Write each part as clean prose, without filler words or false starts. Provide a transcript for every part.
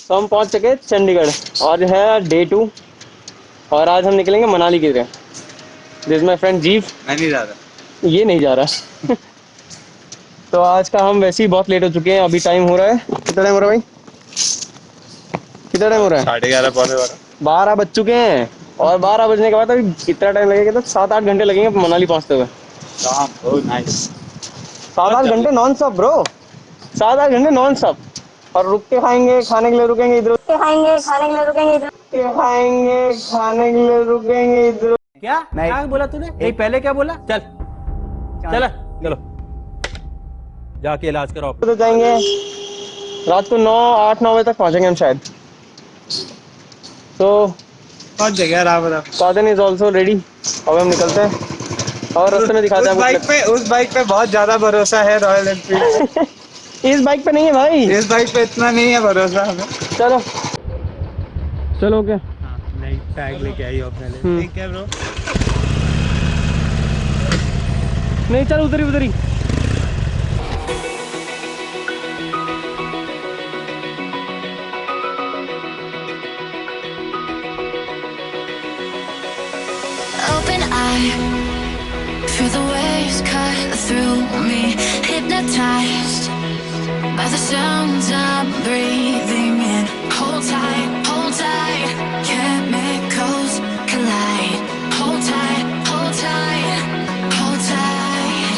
तो हम पहुंच चुके चंडीगढ़ और है डे 2 और आज हम निकलेंगे मनाली की तरफ। दिस माय फ्रेंड जीव। मैं नहीं जा रहा, ये नहीं जा रहा। तो आज का हम वैसे ही बहुत लेट हो चुके हैं। अभी टाइम हो रहा है, कितना टाइम हो रहा है भाई? कितना टाइम हो रहा है? 11:30 पौने 12 बज चुके हैं। और 12 बजने के बाद अभी कितना टाइम लगेगा? तो 7-8 घंटे लगेंगे मनाली पहुंचते हुए। 12। नाइस। 7-8 घंटे नॉन स्टॉप ब्रो, 7-8 घंटे नॉन स्टॉप। और रुक के खाएंगे, खाने के लिए रुकेंगे इधर, खाएंगे खाने के लिए रुकेंगे इधर, खाएंगे खाने के लिए रुकेंगे इधर। क्या बोला तूने? नहीं पहले क्या बोला? चल चलो जाके इलाज कराओ। तो जाएंगे रात को 8-9 बजे तक पहुंचेंगे हम शायद। तो कौन जगह रहा? साधन इज ऑल्सो रेडी। अब हम निकलते हैं और रास्ते में दिखाते हैं आपको। उस बाइक पे बहुत ज्यादा भरोसा है रॉयल एनफील्ड। इस बाइक पे नहीं है भाई, इस बाइक पे इतना नहीं है भरोसा हमें। चलो चलो क्या नहीं टैग लेके आई हो पहले। ठीक है ब्रो। नहीं चल उधर ही उधर ही। Open eye, feel the waves cut through me, hypnotized by the sounds I'm breathing in. Hold tight, chemicals collide. Hold tight, hold tight, hold tight.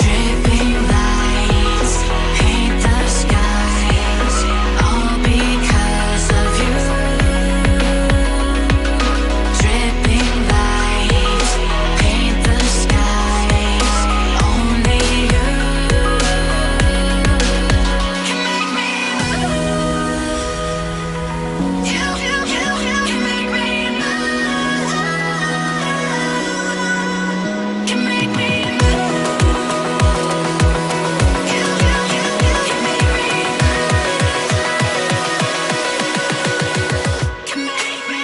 Dripping lights paint the skies, all because of you. Dripping lights paint the skies, only you can make me move. You can make me move. Can make me move. You can make me move. Can make me.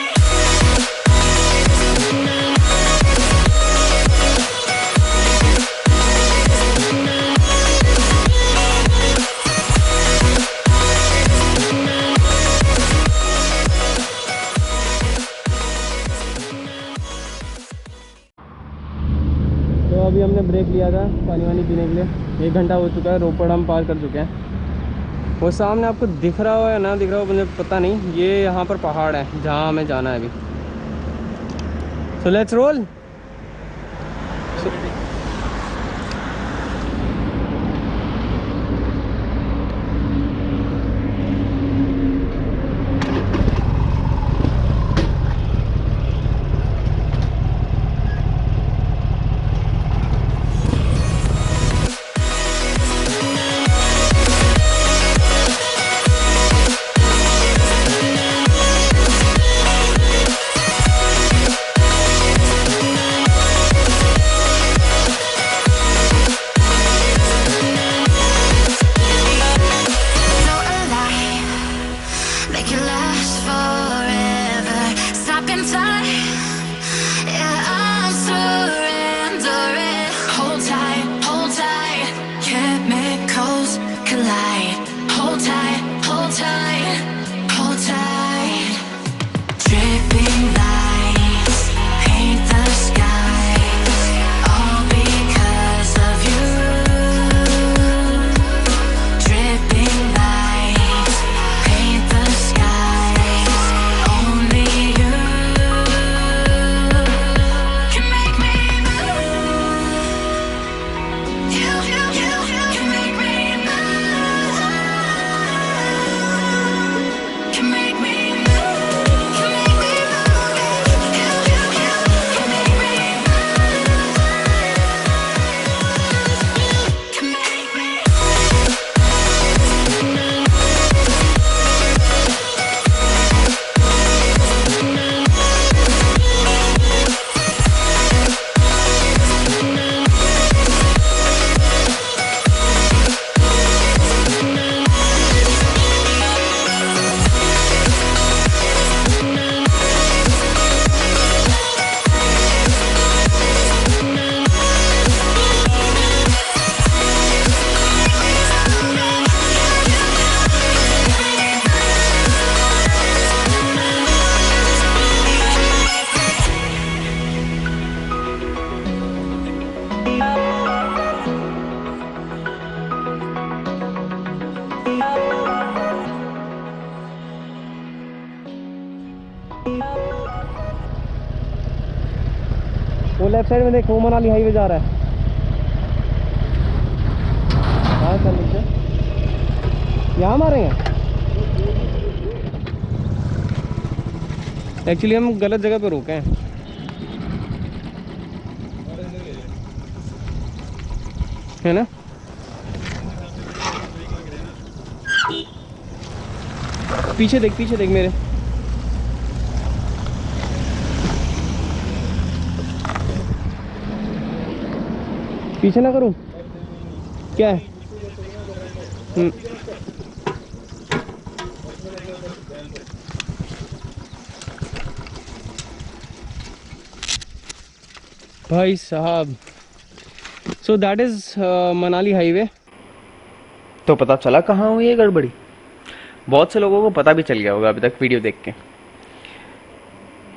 तो अभी हमने break लिया था पानी वानी पीने के लिए। 1 घंटा हो चुका है, रोपड़ हम पार कर चुके हैं। वो सामने आपको दिख रहा हो या ना दिख रहा हो मुझे पता नहीं, ये यहाँ पर पहाड़ है जहाँ हमें जाना है अभी। So let's roll. वो लेफ्ट साइड में देख, वो मनाली हाईवे जा रहा है। हाँ चल नीचे, यहाँ मारेंगे। एक्चुअली हम गलत जगह पे रुके हैं। है ना, पीछे देख मेरे। पीछे ना करूं क्या है? भाई साहब, so that is Manali highway. तो पता चला कहाँ हुई है गड़बड़ी। बहुत से लोगों को पता भी चल गया होगा अभी तक वीडियो देख के।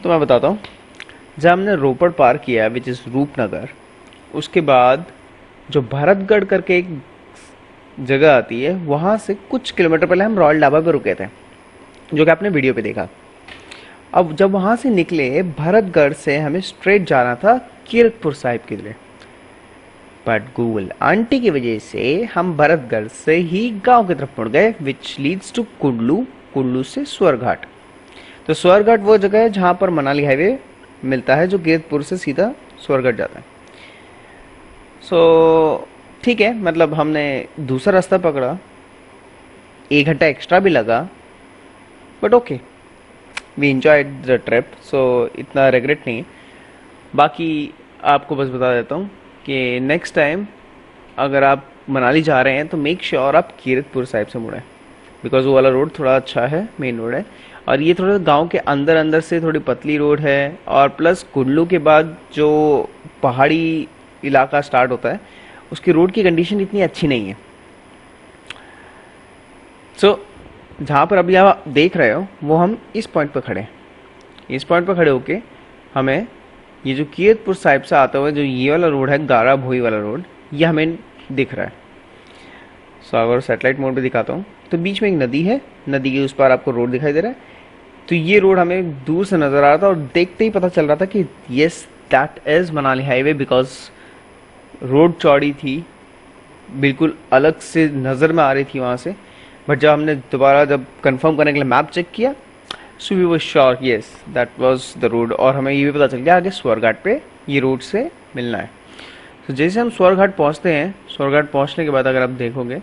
तो मैं बताता हूँ, जब हमने रोपड़ पार किया विच इज़ रूपनगर, उसके बाद जो भरतगढ़ करके एक जगह आती है, वहाँ से कुछ किलोमीटर पहले हम रॉयल ढाबा पे रुके थे, जो कि आपने वीडियो पे देखा। अब जब वहाँ से निकले, भरतगढ़ से हमें स्ट्रेट जाना था कीरतपुर साहिब के लिए, बट गूगल आंटी की वजह से हम भरतगढ़ से ही गांव की तरफ मुड़ गए, which leads to Kullu, Kullu से स्वर्घाट। तो स्वर्घाट वो जगह है जहाँ पर मनाली हाईवे मिलता है, जो कीरतपुर से सीधा स्वर्घाट जाता है। सो ठीक है, मतलब हमने दूसरा रास्ता पकड़ा, 1 घंटा एक्स्ट्रा भी लगा, but okay, we enjoyed the trip, so इतना रिग्रेट नहीं है। बाकी आपको बस बता देता हूँ कि नेक्स्ट टाइम अगर आप मनाली जा रहे हैं तो मेक श्योर आप कीरतपुर साहिब से मुड़ें, बिकॉज वो वाला रोड थोड़ा अच्छा है, मेन रोड है, और ये थोड़ा गांव के अंदर से थोड़ी पतली रोड है, और प्लस कुल्लू के बाद जो पहाड़ी इलाका स्टार्ट होता है, उसकी रोड की कंडीशन इतनी अच्छी नहीं है। सो जहाँ पर अभी आप देख रहे हो वो हम इस पॉइंट पर खड़े हैं। इस पॉइंट पर खड़े होके हमें ये जो कीरतपुर साहिब से आता हुआ जो ये वाला रोड है, गारा भोई वाला रोड, ये हमें दिख रहा है। सो अगर सैटेलाइट मोड पे दिखाता हूँ तो बीच में एक नदी है, नदी के उस पार आपको रोड दिखाई दे रहा है। तो ये रोड हमें दूर से नज़र आ रहा था और देखते ही पता चल रहा था कि yes that is Manali highway, because road चौड़ी थी, बिल्कुल अलग से नज़र में आ रही थी वहाँ से। बट जब हमने दोबारा जब कंफर्म करने के लिए मैप चेक किया, so we was sure yes that was the road, और हमें ये भी पता चल गया आगे स्वर्घाट पे ये रोड से मिलना है। तो जैसे हम स्वर्घाट पहुँचते हैं, स्वर्घाट पहुँचने के बाद अगर आप देखोगे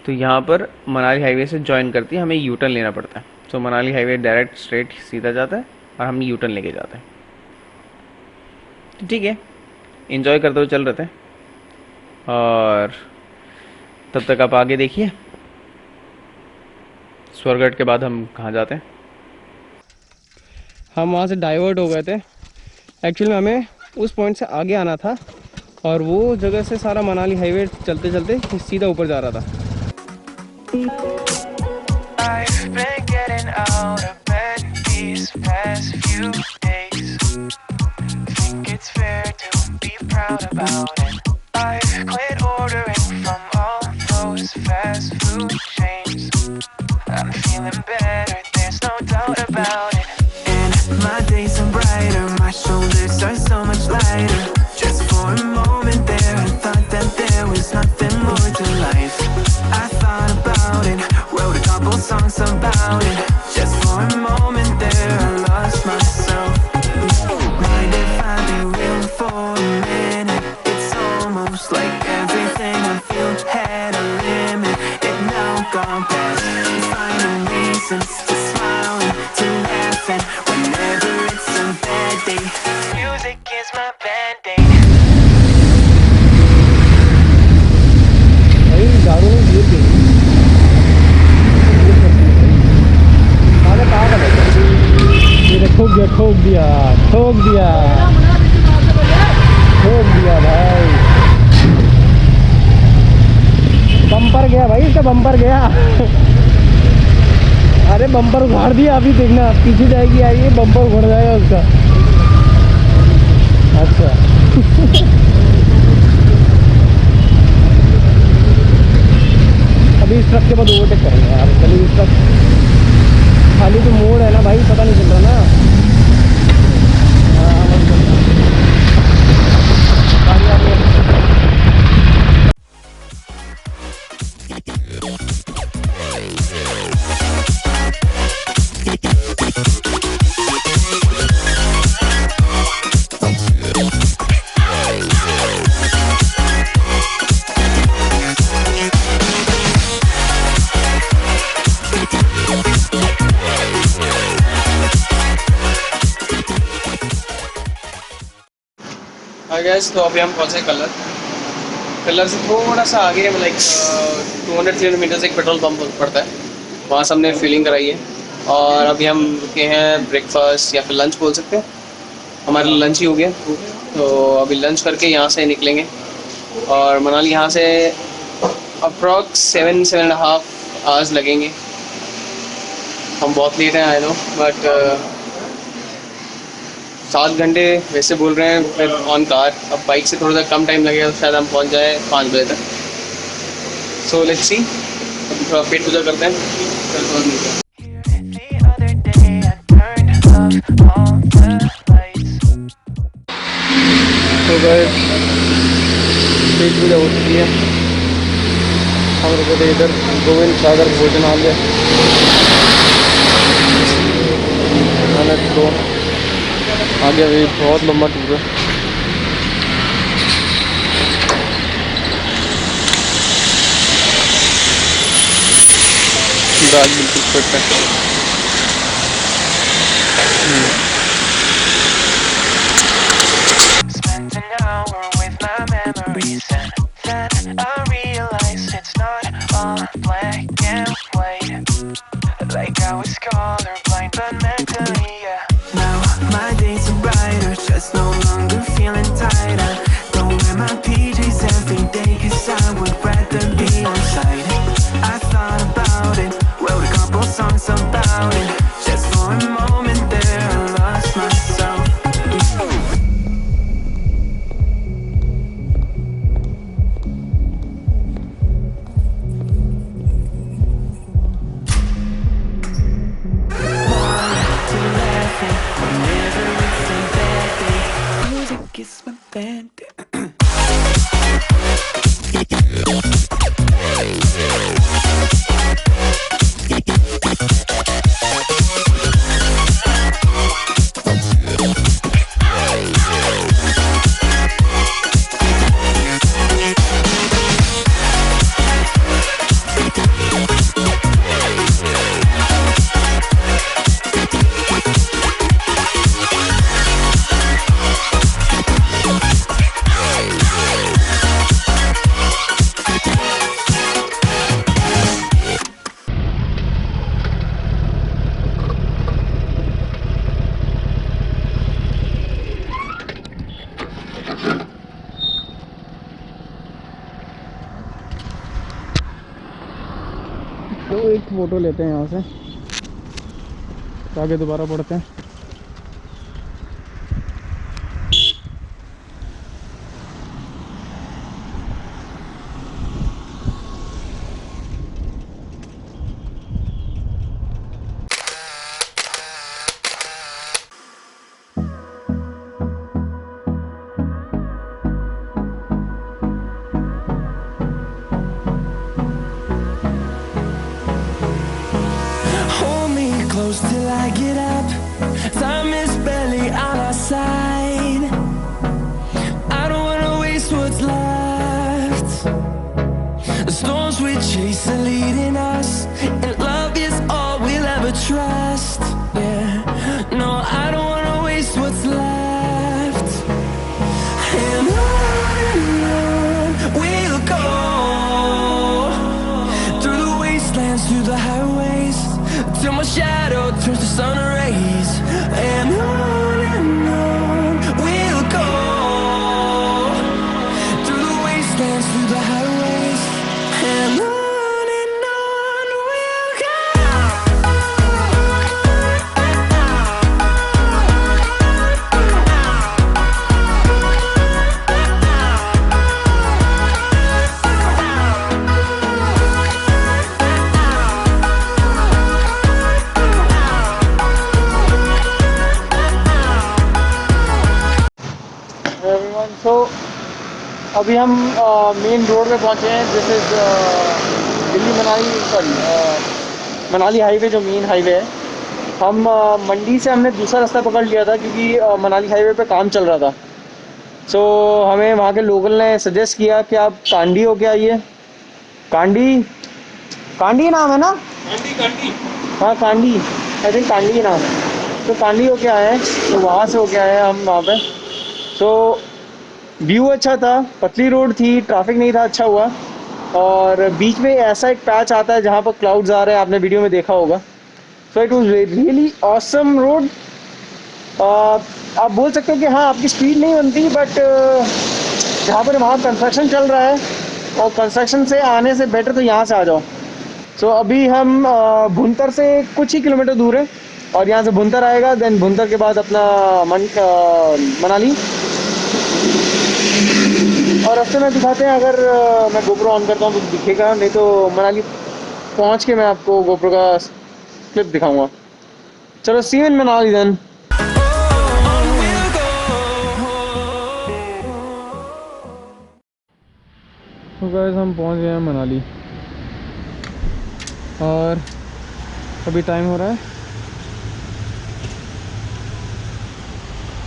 तो यहाँ पर मनाली हाईवे से ज्वाइन करती है, हमें यू टर्न लेना पड़ता है। तो मनाली हाईवे डायरेक्ट स्ट्रेट सीधा जाता है और हम यू टर्न लेके जाते हैं। तो ठीक है, एंजॉय करते हुए चल रहे थे, और तब तक आप आगे देखिए स्वर्घाट के बाद हम कहाँ जाते हैं। हम वहाँ से डाइवर्ट हो गए थे। एक्चुअली हमें उस पॉइंट से आगे आना था, और वो जगह से सारा मनाली हाईवे चलते चलते सीधा ऊपर जा रहा था। I've been getting out of bed these past few days. Think it's fair to be proud about it. I've quit ordering from all those fast food chains. I'm feeling better, there's no doubt about it. And my days are brighter, my shoulders are so much lighter. Just for a moment there, I thought that there was nothing more to life. I thought about it, wrote a couple songs about it. Just for a moment there, I lost myself. Mind if I be real for a minute? It's almost like everything I feel had a limit. It now gone past, finding reasons to smile and to laugh at whenever it's a bad day. Music is my band-aid. दारू में गिर गई, ये ठोक दिया ठोक दिया ठोक दिया ठोक दिया भाई, बम्पर गया भाई, इसका बम्पर गया। अरे बम्पर उखाड़ दिया, अभी देखना पीछे जाएगी, आइए बम्पर उखड़ जाएगा उसका। अच्छा अभी इस ट्रक के बाद ओवरटेक करेंगे यार। चलिए इस ट्रक खाली तो मोड़ है ना भाई, पता नहीं चल रहा ना। हाँ हाँ गैस, तो अभी हम पहुँचे कलर से थोड़ा सा आगे, लाइक 200-300 मीटर से एक पेट्रोल पंप पड़ता है, वहाँ से हमने फिलिंग कराई है। और अभी हम रुके हैं ब्रेकफास्ट या फिर लंच बोल सकते हैं, हमारा लंच ही हो गया। तो अभी लंच करके यहाँ से निकलेंगे और मनाली यहाँ से अप्रॉक्स 7-7.5 आवर्स लगेंगे। हम बहुत लेट हैं आई नो, बट 7 घंटे वैसे बोल रहे हैं फिर ऑन कार। अब बाइक से थोड़ा सा कम टाइम लगेगा, तो शायद हम पहुंच जाए 5 बजे तक। सो लेट्स सी, अभी थोड़ा पेट पूजा करते हैं, फिर थोड़ा मिलते हैं। The other day I turned off all the lights. तो गाइस पेट पूजा हो चुकी है, हम रुके थे इधर गोविंद सागर भोजनालय। तो आगे अभी बहुत लंबा टूर है। दाल बिल्कुल फिट है। Spent an hour with my memories, and then I realized it's not all black and white. Like I was colorblind, but mentally, yeah. Now my days are brighter, just no longer feeling tired. I don't wear my PJs every day, 'cause I would rather be on site. I thought about it, wrote a couple songs about it. Just for a moment there, I lost myself. Music is my band. तो एक photo लेते हैं यहाँ से, आगे दोबारा बढ़ते हैं। Hold me close till I get up. Time is barely on our side. I don't wanna waste what's left. The storms we chase are leading us, and love is all we'll ever trust. Yeah, no, I don't wanna waste what's left. And on we'll go, through the wastelands, through the highways, till my shadow turns to sun rays. And on we'll go, through the wastelands, through the highways. And on we'll go. Everyone, so अभी हम main road पे पहुंचे हैं। This is Delhi Manali, sorry Manali highway, जो main highway है। हम मंडी से हमने दूसरा रास्ता पकड़ लिया था, क्योंकि मनाली हाईवे पे काम चल रहा था। सो हमें वहाँ के लोकल ने सजेस्ट किया कि आप कांडी होके आइए। कांडी नाम है ना? कांडी, हाँ कांडी, आई थिंक कांडी ही नाम है। तो कांडी होके आए हैं, तो वहाँ से होके आए हैं हम वहाँ पे। सो व्यू अच्छा था, पतली रोड थी, ट्रैफिक नहीं था, अच्छा हुआ। और बीच में ऐसा एक पैच आता है जहाँ पर क्लाउड्स आ रहे हैं, आपने वीडियो में देखा होगा। So it was really awesome road. आप बोल सकते हो कि हाँ आपकी स्पीड नहीं बनती, बट जहाँ पर वहाँ कंस्ट्रक्शन चल रहा है और कंस्ट्रक्शन से आने से बेटर तो यहाँ से आ जाओ। सो अभी हम भुंतर से कुछ ही किलोमीटर दूर है और यहाँ से भुंतर आएगा, देन भुंतर के बाद अपना मनाली। और रास्ते में दिखाते हैं, अगर मैं गोप्रो ऑन करता हूँ तो दिखेगा, नहीं तो मनाली पहुँच के मैं आपको गोप्रो का क्लिप दिखाऊंगा। चलो सी यू इन मनाली देन। तो गाइस हम पहुँच गए हैं मनाली और अभी टाइम हो रहा है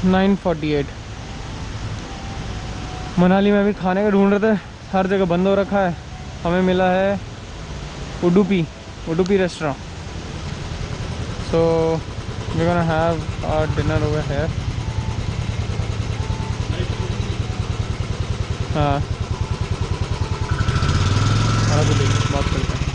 9:48। मनाली में अभी खाने का ढूंढ रहे थे, हर जगह बंद हो रखा है। हमें मिला है Udupi restaurant. So we gonna have our dinner over here. हाँ बात करते हैं।